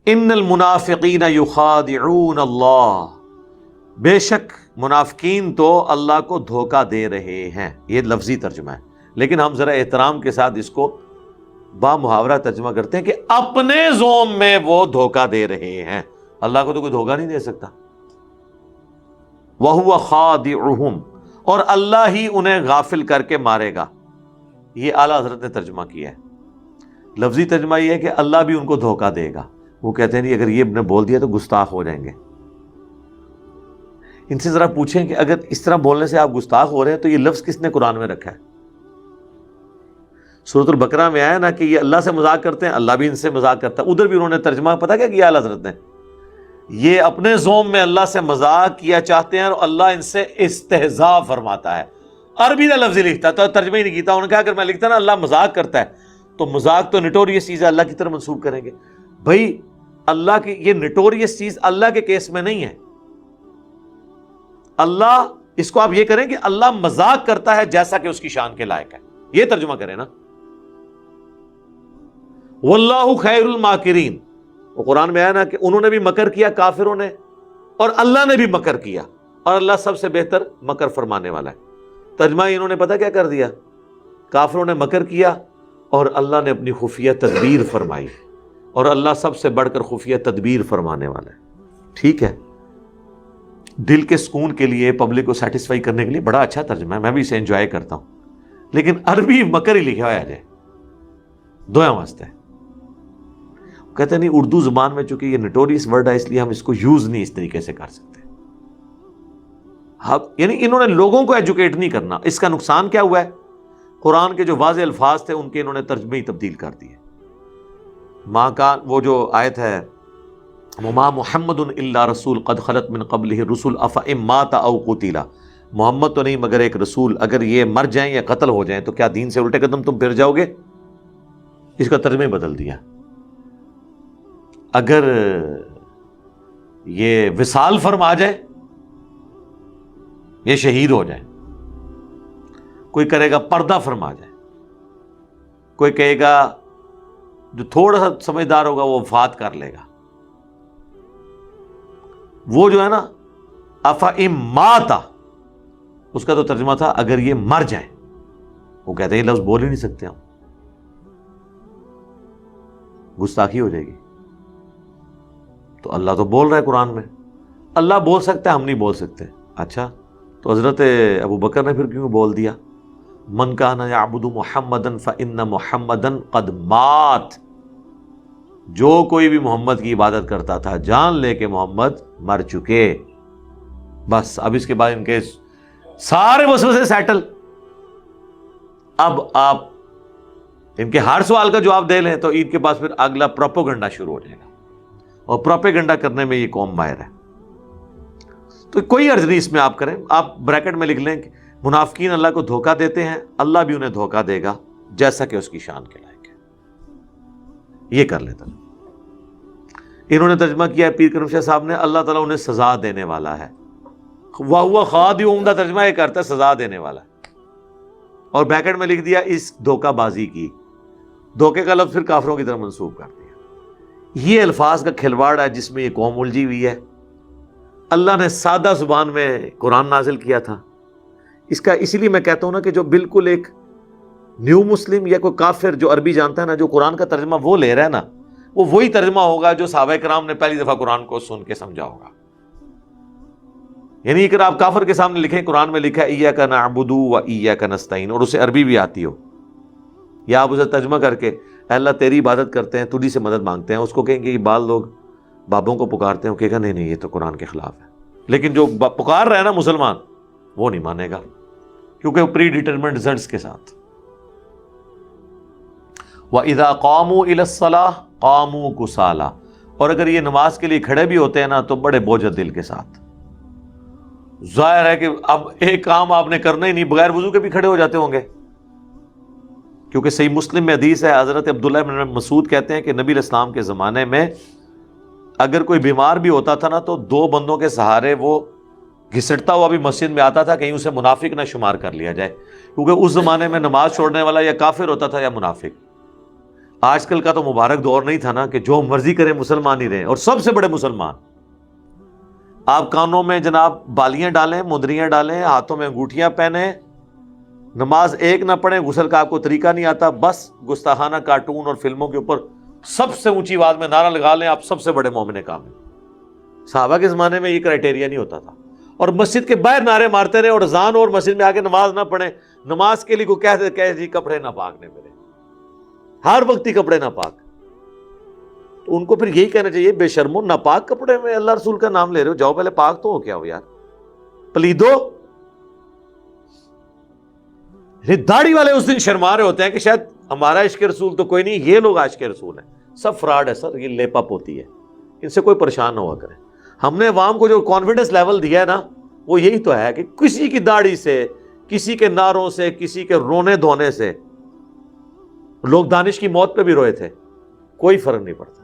ان المنافقین یخادعون اللہ، بے شک منافقین تو اللہ کو دھوکہ دے رہے ہیں. یہ لفظی ترجمہ ہے، لیکن ہم ذرا احترام کے ساتھ اس کو با محاورہ ترجمہ کرتے ہیں کہ اپنے زوم میں وہ دھوکہ دے رہے ہیں. اللہ کو تو کوئی دھوکہ نہیں دے سکتا. وَهُوَ خَادِعُهُمْ، اور اللہ ہی انہیں غافل کر کے مارے گا. یہ اعلیٰ حضرت نے ترجمہ کیا ہے. لفظی ترجمہ یہ ہے کہ اللہ بھی ان کو دھوکہ دے گا. وہ کہتے ہیں اگر یہ نے بول دیا تو گستاخ ہو جائیں گے. ان سے ذرا پوچھیں کہ اگر اس طرح بولنے سے آپ گستاخ ہو رہے ہیں تو یہ لفظ کس نے قرآن میں رکھا ہے؟ سورۃ البقرہ میں آیا نا کہ یہ اللہ سے مذاق کرتے ہیں، اللہ بھی ان سے مذاق کرتا ہے. ادھر بھی انہوں نے ترجمہ پتہ کیا کیا اعلیٰ حضرت نے؟ یہ اپنے زوم میں اللہ سے مذاق کیا چاہتے ہیں اور اللہ ان سے استہزاء فرماتا ہے. عربی کا لفظ لکھتا تو ترجمہ ہی نہیں کیتا. انہوں نے کہا اگر میں لکھتا نا اللہ مذاق کرتا ہے تو مذاق تو نٹوریس چیز ہے، اللہ کی طرف منسوب کریں گے. بھائی اللہ کی یہ نٹوریس چیز اللہ کے کیس میں نہیں ہے. اللہ اس کو آپ یہ کریں کہ اللہ مذاق کرتا ہے جیسا کہ اس کی شان کے لائق ہے، یہ ترجمہ کریں نا. واللہ خیر الماکرین، وہ قرآن میں آیا نا کہ انہوں نے بھی مکر کیا کافروں نے اور اللہ نے بھی مکر کیا اور اللہ سب سے بہتر مکر فرمانے والا ہے. ترجمہ انہوں نے پتہ کیا کر دیا؟ کافروں نے مکر کیا اور اللہ نے اپنی خفیہ تدبیر فرمائی، اور اللہ سب سے بڑھ کر خفیہ تدبیر فرمانے والا ہے. ٹھیک ہے، دل کے سکون کے لیے، پبلک کو سیٹسفائی کرنے کے لیے بڑا اچھا ترجمہ ہے، میں بھی اسے انجوائے کرتا ہوں. لیکن عربی مکر ہی لکھا ہوا ہے دویا واسطے. کہتے نہیں اردو زبان میں چونکہ یہ نٹوریس ورڈ ہے اس لیے ہم اس کو یوز نہیں اس طریقے سے کر سکتے. یعنی انہوں نے لوگوں کو ایجوکیٹ نہیں کرنا. اس کا نقصان کیا ہوا ہے؟ قرآن کے جو واضح الفاظ تھے ان کے انہوں نے ترجمے ہی تبدیل کر دیے. ماں کا وہ جو آیت ہے وما محمد الا رسول قد خلت من قبلہ الرسل افئن مات او قتل، محمد تو نہیں مگر ایک رسول، اگر یہ مر جائیں یا قتل ہو جائیں تو کیا دین سے الٹے قدم تم پھر جاؤ گے؟ اس کا ترجمہ ہی بدل دیا. اگر یہ وصال فرما جائے، یہ شہید ہو جائے، کوئی کرے گا پردہ فرما جائے، کوئی کہے گا جو تھوڑا سا سمجھدار ہوگا وہ وفات کر لے گا. وہ جو ہے نا افئن مات، اس کا تو ترجمہ تھا اگر یہ مر جائیں. وہ کہتے ہیں یہ لفظ بول ہی نہیں سکتے ہم، گستاخی ہو جائے گی. تو اللہ تو بول رہا ہے قرآن میں، اللہ بول سکتا ہے، ہم نہیں بول سکتے. اچھا تو حضرت ابو بکر نے پھر کیوں بول دیا من کان یعبد محمدا فإن محمدا قد مات، جو کوئی بھی محمد کی عبادت کرتا تھا جان لے کہ محمد مر چکے. بس اب اس کے بعد ان کے سارے وسوسے سیٹل. اب آپ ان کے ہر سوال کا جواب دے لیں تو ان کے پاس پھر اگلا پروپیگنڈا شروع ہو جائے گا، اور پروپیگنڈا کرنے میں یہ قوم ماہر ہے. تو کوئی عرض نہیں اس میں آپ کریں. آپ بریکٹ میں لکھ لیں کہ منافقین اللہ کو دھوکہ دیتے ہیں، اللہ بھی انہیں دھوکہ دے گا جیسا کہ اس کی شان کے لائق ہے. یہ کر لیتا. انہوں نے ترجمہ کیا ہے پیر کرم شاہ صاحب نے، اللہ تعالیٰ انہیں سزا دینے والا ہے. وَهُوَ خَادِعُهُمْ کا ترجمہ یہ کرتا ہے سزا دینے والا ہے، اور بریکٹ میں لکھ دیا اس دھوکہ بازی کی. دھوکے کا لفظ پھر کافروں کی طرف منسوب کر دیا. یہ الفاظ کا کھلواڑ ہے جس میں یہ قوم الجھی ہوئی ہے. اللہ نے سادہ زبان میں قرآن نازل کیا تھا. اس کا اسی لیے میں کہتا ہوں نا کہ جو بالکل ایک نیو مسلم یا کوئی کافر جو عربی جانتا ہے نا، جو قرآن کا ترجمہ وہ لے رہا ہے نا، وہ وہی ترجمہ ہوگا جو صحابہ کرام نے پہلی دفعہ قرآن کو سن کے سمجھا ہوگا. یعنی اگر آپ کافر کے سامنے لکھیں قرآن میں لکھا ہے ایاک نعبد و ایاک نستعین، اور اسے عربی بھی آتی ہو، یا آپ اسے ترجمہ کر کے اے اللہ تیری عبادت کرتے ہیں، تجھی سے مدد مانگتے ہیں، اس کو کہیں گے کہ بعض لوگ بابوں کو پکارتے ہیں، وہ کہے گا نہیں یہ تو قرآن کے خلاف ہے. لیکن جو پکار رہا ہے نا مسلمان، وہ نہیں مانے گا، کیونکہ وہ پری ڈیٹرمنٹ ریزلٹس کے ساتھ. وَإِذَا قَامُوا إِلَى الصَّلَاةِ قَامُوا كُسَالَىٰ، اور اگر یہ نماز کے لیے کھڑے بھی ہوتے ہیں نا تو بڑے بوجھ دل کے ساتھ. ظاہر ہے کہ اب ایک کام آپ نے کرنا ہی نہیں، بغیر وضو کے بھی کھڑے ہو جاتے ہوں گے، کیونکہ صحیح مسلم میں حدیث ہے، حضرت عبداللہ بن مسعود کہتے ہیں کہ نبی علیہ السلام کے زمانے میں اگر کوئی بیمار بھی ہوتا تھا نا تو دو بندوں کے سہارے وہ گھسٹتا ہوا بھی مسجد میں آتا تھا، کہیں اسے منافق نہ شمار کر لیا جائے، کیونکہ اس زمانے میں نماز چھوڑنے والا یا کافر ہوتا تھا یا منافق. آج کل کا تو مبارک دور نہیں تھا نا کہ جو مرضی کریں مسلمان ہی رہیں، اور سب سے بڑے مسلمان۔ آپ کانوں میں جناب بالیاں ڈالیں، مندریاں ڈالیں، ہاتھوں میں انگوٹھیاں پہنیں، نماز ایک نہ پڑھیں، غسل کا آپ کو طریقہ نہیں آتا، بس گستاخانہ کارٹون اور فلموں کے اوپر سب سے اونچی آواز میں نعرہ لگا لیں آپ سب سے بڑے مومن کامل۔ صحابہ کے زمانے میں یہ کرائٹیریا نہیں ہوتا تھا، اور مسجد کے باہر نعرے مارتے رہے اور اذان اور مسجد میں آ کے نماز نہ پڑھیں، نماز کے لیے کوئی کہہ جی کپڑے ناپاک نے میرے، ہر وقت ہی کپڑے ناپاک، تو ان کو پھر یہی کہنا چاہیے بے شرمو، ناپاک کپڑے میں اللہ رسول کا نام لے رہے ہو، جاؤ پہلے پاک تو ہو کیا ہو یار، پلیدو۔ داڑھی والے اس دن شرما رہے ہوتے ہیں کہ شاید ہمارا عشق رسول تو کوئی نہیں، یہ لوگ عاشق رسول ہیں، سب فراڈ ہے سر، یہ لیپ اپ ہوتی ہے، ان سے کوئی پریشان نہ ہوا کرے۔ ہم نے عوام کو جو کانفیڈنس لیول دیا ہے نا، وہ یہی تو ہے کہ کسی کی داڑھی سے، کسی کے نعروں سے، کسی کے رونے دھونے سے، لوگ دانش کی موت پہ بھی روئے تھے، کوئی فرق نہیں پڑتا۔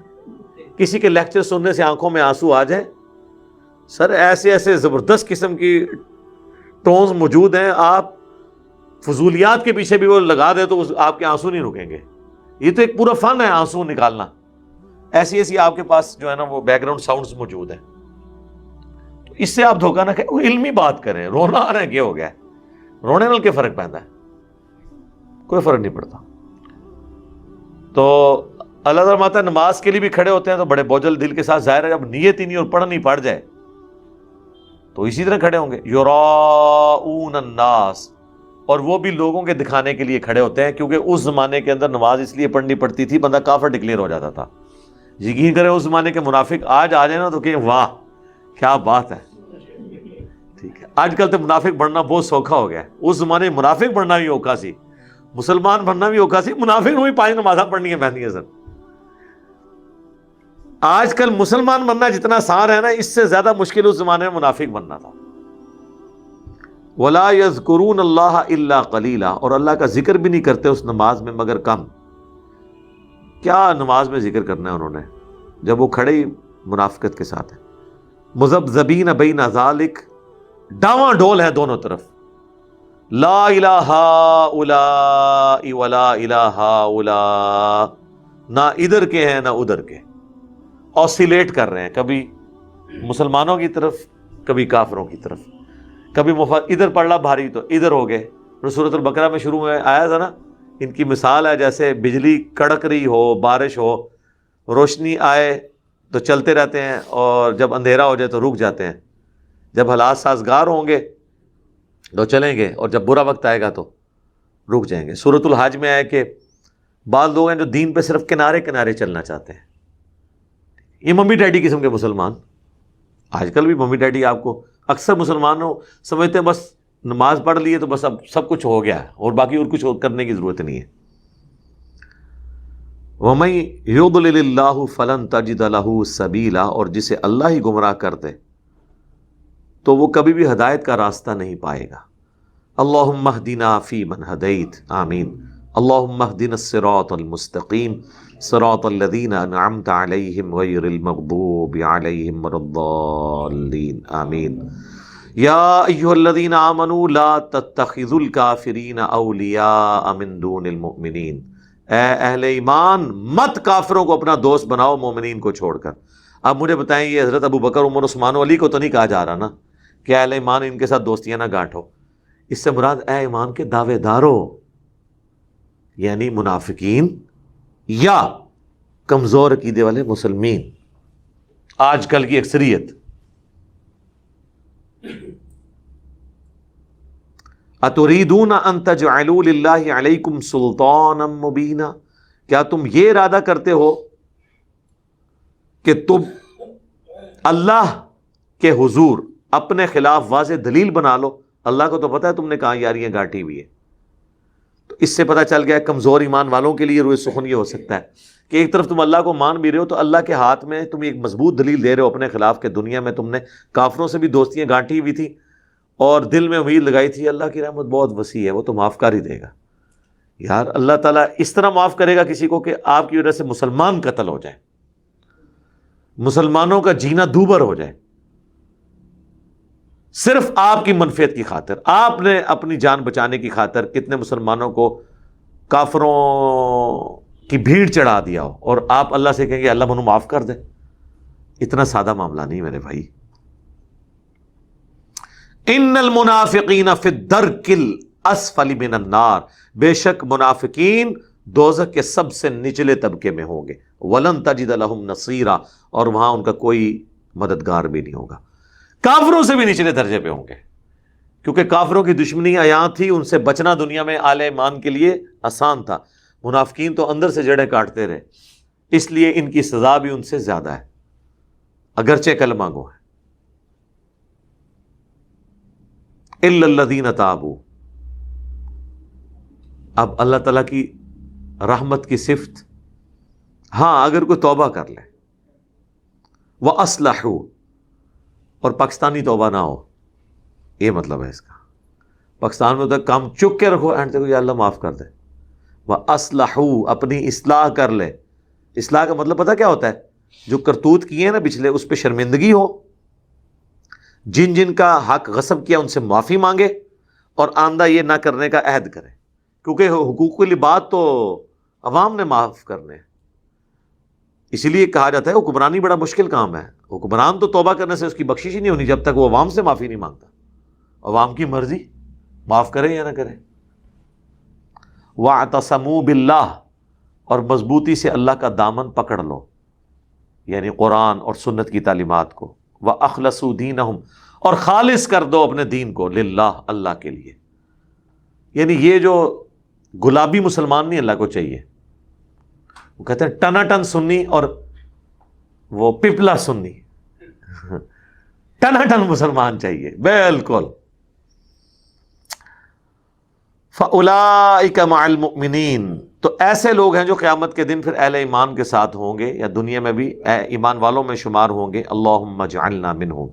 کسی کے لیکچر سننے سے آنکھوں میں آنسو آ جائے، سر ایسے ایسے زبردست قسم کی ٹونز موجود ہیں، آپ فضولیات کے پیچھے بھی وہ لگا دے تو آپ کے آنسو نہیں رکیں گے۔ یہ تو ایک پورا فن ہے آنسو نکالنا، ایسی ایسی آپ کے پاس جو ہے نا وہ بیک گراؤنڈ ساؤنڈز موجود ہیں، تو اس سے آپ دھوکہ نہ کھائیں، وہ علمی بات کریں، رونا آ رہا ہے کیا ہو گیا ہے، رونے نال کے فرق پہنتا ہے، کوئی فرق نہیں پڑتا۔ تو اللہ تعالیٰ ماتا نماز کے لیے بھی کھڑے ہوتے ہیں تو بڑے بوجھل دل کے ساتھ، ظاہر ہے جب نیت ہی نہیں اور پڑھ نہیں پڑ جائے تو اسی طرح کھڑے ہوں گے۔ یراؤون الناس، اور وہ بھی لوگوں کے دکھانے کے لیے کھڑے ہوتے ہیں، کیونکہ اس زمانے کے اندر نماز اس لیے پڑھنی پڑتی تھی، بندہ کافر ڈکلیئر ہو جاتا تھا۔ یقین کریں اس زمانے کے منافق آج آ جائیں نا تو کہ واہ کیا بات ہے، ٹھیک ہے۔ آج کل تو منافق بننا بہت سوکھا ہو گیا ہے، اس زمانے میں منافق بننا بھی اوکھا سی، مسلمان بننا بھی اوکھا سی، منافق بھی 5 نمازاں پڑھنی ہے بہنی ہے سر۔ آج کل مسلمان بننا جتنا آسان ہے نا، اس سے زیادہ مشکل اس زمانے میں منافق بننا تھا۔ وَلَا يَذْكُرُونَ اللَّهَ إِلَّا قَلِيلًا، اور اللہ کا ذکر بھی نہیں کرتے اس نماز میں مگر کم۔ کیا نماز میں ذکر کرنا ہے انہوں نے جب وہ کھڑے ہی منافقت کے ساتھ ہیں، مذبذبین بین ذالک، ڈاواں ڈول ہے دونوں طرف، لا الہ ہؤلاء ولا الہ ہؤلاء، نہ ادھر کے ہیں نہ ادھر کے، آسیلیٹ کر رہے ہیں، کبھی مسلمانوں کی طرف کبھی کافروں کی طرف، کبھی ادھر پڑھنا بھاری تو ادھر ہو گئے۔ سورۃ البقرہ میں شروع میں آیا تھا نا، ان کی مثال ہے جیسے بجلی کڑک رہی ہو، بارش ہو، روشنی آئے تو چلتے رہتے ہیں اور جب اندھیرا ہو جائے تو رک جاتے ہیں، جب حالات سازگار ہوں گے تو چلیں گے اور جب برا وقت آئے گا تو رک جائیں گے۔ سورۃ الحج میں ہے کہ بعض لوگ ہیں جو دین پہ صرف کنارے کنارے چلنا چاہتے ہیں، یہ ممی ڈیڈی قسم کے مسلمان۔ آج کل بھی ممی ڈیڈی آپ کو اکثر مسلمانوں سمجھتے ہیں بس نماز پڑھ لیے تو بس اب سب کچھ ہو گیا ہے اور باقی اور کچھ کرنے کی ضرورت نہیں ہے۔ وَمَن يُضْلِلِ اللَّهُ فَلَن تَجِدَ لَهُ سَبِيلًا، اور جسے اللہ ہی گمراہ کر دے تو وہ کبھی بھی ہدایت کا راستہ نہیں پائے گا۔ اللہم اہدنا فیمن ہدیت، آمین۔ اللہم اہدنا الصراط المستقیم، صراط الذین انعمت علیہم غیر المغضوب علیہم ولا الضالین، آمین۔ یا ایھا الذین آمنوا لا تتخذوا الکافرین اولیاء من دون المؤمنین، اے اہل ایمان مت کافروں کو اپنا دوست بناؤ مومنین کو چھوڑ کر۔ اب مجھے بتائیں یہ حضرت ابو بکر، عمر، عثمان و علی کو تو نہیں کہا جا رہا نا کہ اہل ایمان ان کے ساتھ دوستیاں نہ گانٹھو، اس سے مراد اے ایمان کے دعوے داروں، یعنی منافقین یا کمزور عقیدے والے مسلمین، آج کل کی اکثریت۔ اتریدون ان تجعلوا للہ علیکم سلطانا مبینا، کیا تم یہ ارادہ کرتے ہو کہ تم اللہ کے حضور اپنے خلاف واضح دلیل بنا لو؟ اللہ کو تو پتہ ہے تم نے کہاں یاریاں گاٹھی ہوئی ہے۔ تو اس سے پتہ چل گیا کمزور ایمان والوں کے لیے روئے سخن یہ ہو سکتا ہے کہ ایک طرف تم اللہ کو مان بھی رہے ہو تو اللہ کے ہاتھ میں تم ایک مضبوط دلیل دے رہے ہو اپنے خلاف، کہ دنیا میں تم نے کافروں سے بھی دوستیاں گانٹھی ہوئی تھی اور دل میں امید لگائی تھی اللہ کی رحمت بہت وسیع ہے، وہ تو معاف کر ہی دے گا۔ یار اللہ تعالیٰ اس طرح معاف کرے گا کسی کو کہ آپ کی وجہ سے مسلمان قتل ہو جائے، مسلمانوں کا جینا دوبر ہو جائے، صرف آپ کی منفعت کی خاطر، آپ نے اپنی جان بچانے کی خاطر کتنے مسلمانوں کو کافروں کی بھیڑ چڑھا دیا ہو اور آپ اللہ سے کہیں گے اللہ منو معاف کر دے. اتنا سادہ معاملہ نہیں میرے بھائی. ان المنافقین فی الدرک الاسفل من النار، بے شک منافقین دوزخ کے سب سے نچلے طبقے میں ہوں گے. ولن تجد لہم نصیرا، اور وہاں ان کا کوئی مددگار بھی نہیں ہوگا. کافروں سے بھی نچلے درجے پہ ہوں گے، کیونکہ کافروں کی دشمنی عیاں تھی، ان سے بچنا دنیا میں اہل ایمان کے لیے آسان تھا. منافقین تو اندر سے جڑیں کاٹتے رہے، اس لیے ان کی سزا بھی ان سے زیادہ ہے اگرچہ کلمہ گو ہے. الا الذین تابوا، اب اللہ تعالیٰ کی رحمت کی صفت، ہاں اگر کوئی توبہ کر لے، وَأَصْلَحُوا، اور پاکستانی توبہ نہ ہو، یہ مطلب ہے اس کا. پاکستان میں تو کام چک کے رکھو، اینڈ دیکھو یا اللہ معاف کر دے. وَأَصْلَحُوا، اپنی اصلاح کر لے. اصلاح کا مطلب پتہ کیا ہوتا ہے؟ جو کرتوت کیے ہیں نا پچھلے، اس پہ شرمندگی ہو، جن جن کا حق غصب کیا ان سے معافی مانگے، اور آئندہ یہ نہ کرنے کا عہد کرے، کیونکہ حقوق کی بات تو عوام نے معاف کرنے. اسی لیے کہا جاتا ہے حکمرانی بڑا مشکل کام ہے. حکمران تو توبہ کرنے سے اس کی بخشش ہی نہیں ہونی جب تک وہ عوام سے معافی نہیں مانگتا. عوام کی مرضی، معاف کرے یا نہ کرے. وَاعْتَصَمُوا بِاللَّهِ، اور مضبوطی سے اللہ کا دامن پکڑ لو، یعنی قرآن اور سنت کی تعلیمات کو. وَأَخْلَصُوا دِينَهُمْ، اور خالص کر دو اپنے دین کو، للہ، اللہ کے لیے. یعنی یہ جو گلابی مسلمان نہیں اللہ کو چاہیے. وہ کہتے ہیں ٹنا ٹن سنی اور وہ پپلا سنی. ٹنا ٹن مسلمان چاہیے بالکل. فَأُولَٰئِكَ مَعَ الْمُؤْمِنِينَ، تو ایسے لوگ ہیں جو قیامت کے دن پھر اہل ایمان کے ساتھ ہوں گے، یا دنیا میں بھی ایمان والوں میں شمار ہوں گے. اللہم اجعلنا منہم.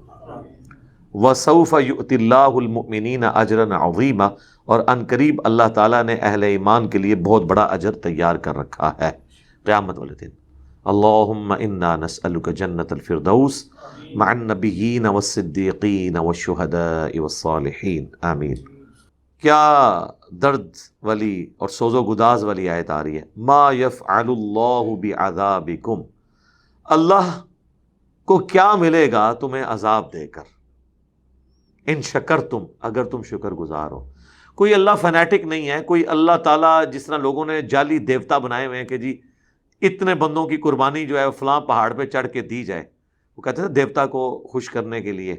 وَسَوْفَ يُؤْتِ اللَّهُ الْمُؤْمِنِينَ أَجْرًا عَظِيمًا، اور ان قریب اللہ تعالیٰ نے اہل ایمان کے لیے بہت بڑا اجر تیار کر رکھا ہے قیامت والے دن. اللہم انا نسألک جنت الفردوس مع النبیین والصدیقین والشہداء والصالحین، آمین. کیا درد والی اور سوز و گداز والی آیت آ رہی ہے. ما یفعل اللہ بعذابکم، اللہ کو کیا ملے گا تمہیں عذاب دے کر، ان شکرتم، اگر تم شکر گزار ہو. کوئی اللہ فنیٹک نہیں ہے، کوئی اللہ تعالیٰ جس طرح لوگوں نے جعلی دیوتا بنائے ہوئے ہیں کہ جی اتنے بندوں کی قربانی جو ہے فلاں پہاڑ پہ چڑھ کے دی جائے، وہ کہتے تھے دیوتا کو خوش کرنے کے لیے.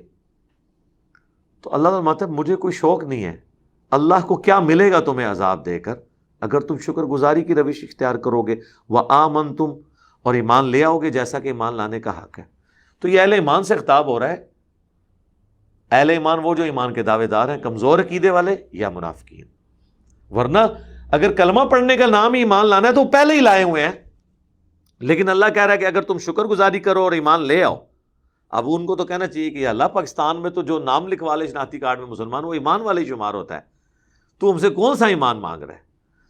تو اللہ تعالیٰ مطلب مجھے کوئی شوق نہیں ہے، اللہ کو کیا ملے گا تمہیں عذاب دے کر اگر تم شکر گزاری کی روش اختیار کرو گے. وآمنتم، اور ایمان لے آؤ گے جیسا کہ ایمان لانے کا حق ہے. تو یہ اہل ایمان سے خطاب ہو رہا ہے. اہل ایمان وہ جو ایمان کے دعوے دار ہیں، کمزور عقیدے والے یا منافقین. ورنہ اگر کلمہ پڑھنے کا نام ہی ایمان لانا ہے تو پہلے ہی لائے ہوئے ہیں. لیکن اللہ کہہ رہا ہے کہ اگر تم شکر گزاری کرو اور ایمان لے آؤ. اب ان کو تو کہنا چاہیے کہ اللہ پاکستان میں تو جو نام لکھوا لے شناختی کارڈ میں مسلمان، وہ ایمان والے شمار ہوتا ہے، تو ہم سے کون سا ایمان مانگ رہا ہے؟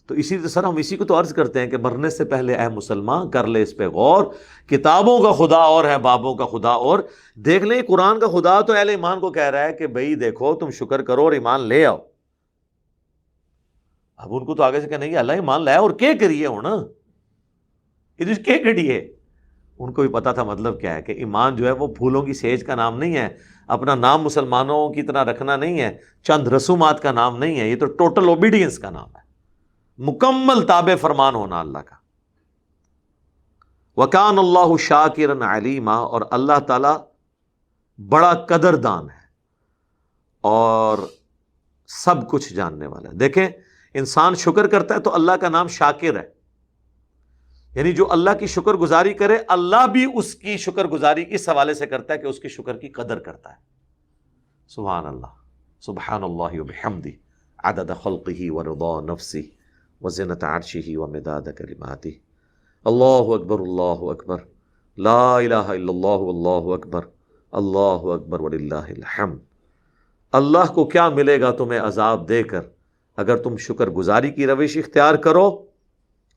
تو اسی سر ہم اسی کو تو عرض کرتے ہیں کہ مرنے سے پہلے اے مسلمان کر لے اس پہ غور. کتابوں کا خدا اور ہے بابوں کا خدا اور. دیکھ لیں قرآن کا خدا تو اہل ایمان کو کہہ رہا ہے کہ بھئی دیکھو تم شکر کرو اور ایمان لے آؤ. اب ان کو تو آگے سے کہنا کہ اللہ ایمان لایا اور کیا کریے ہونا، یہ کیا کریے. ان کو بھی پتا تھا مطلب کیا ہے، کہ ایمان جو ہے وہ پھولوں کی سیج کا نام نہیں ہے، اپنا نام مسلمانوں کی طرح رکھنا نہیں ہے، چند رسومات کا نام نہیں ہے، یہ تو ٹوٹل اوبیڈینس کا نام ہے، مکمل تابع فرمان ہونا اللہ کا. وَكَانَ اللَّهُ شَاكِرًا عَلِيمًا، اور اللہ تعالی بڑا قدردان ہے اور سب کچھ جاننے والا ہے. دیکھیں انسان شکر کرتا ہے تو اللہ کا نام شاکر ہے، یعنی جو اللہ کی شکر گزاری کرے اللہ بھی اس کی شکر گزاری اس حوالے سے کرتا ہے کہ اس کی شکر کی قدر کرتا ہے. سبحان اللہ، سبحان اللہ وبحمدہ، عدد خلقہ ورضا نفسہ وزنۃ عرشہ ومداد کلماتہ. اللہ اکبر، اللہ اکبر، لا الہ الا اللہ، واللہ اکبر، اللہ اکبر وللہ الحمد. اللہ کو کیا ملے گا تمہیں عذاب دے کر اگر تم شکر گزاری کی روش اختیار کرو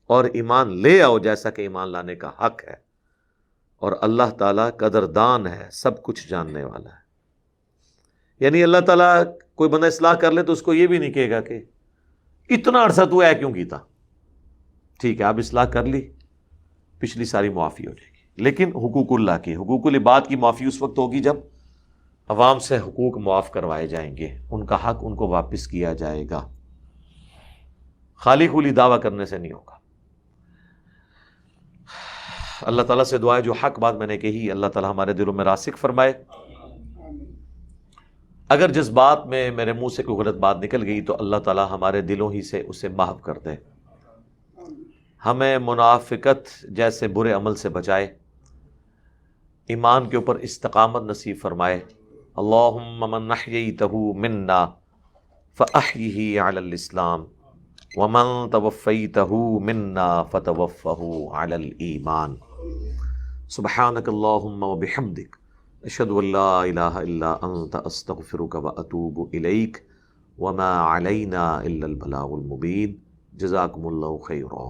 اور ایمان لے آؤ جیسا کہ ایمان لانے کا حق ہے. اور اللہ تعالیٰ قدردان ہے، سب کچھ جاننے والا ہے. یعنی اللہ تعالیٰ کوئی بندہ اصلاح کر لے تو اس کو یہ بھی نہیں کہے گا کہ اتنا عرصہ تو ہے کیوں کیتا، ٹھیک ہے آپ اصلاح کر لی، پچھلی ساری معافی ہو جائے گی، لیکن حقوق اللہ کی، حقوق العباد کی معافی اس وقت ہوگی جب عوام سے حقوق معاف کروائے جائیں گے، ان کا حق ان کو واپس کیا جائے گا، خالی خولی دعویٰ کرنے سے نہیں ہوگا۔ اللہ تعالیٰ سے دعا ہے جو حق بات میں نے کہی اللہ تعالیٰ ہمارے دلوں میں راسخ فرمائے، اگر جس بات میں میرے منہ سے کوئی غلط بات نکل گئی تو اللہ تعالیٰ ہمارے دلوں ہی سے اسے محو کر دے، ہمیں منافقت جیسے برے عمل سے بچائے، ایمان کے اوپر استقامت نصیب فرمائے۔ اللہم من احییتہ منا فاحیہ علی الاسلام ومن توفیتہ منا فتوفہ علی الایمان۔ سبحانک اللہم وبحمدک اشہد ان لا الہ الا انت استغفرک واتوب الیک وما علینا الا البلاغ المبین۔ جزاکم اللہ خیرا۔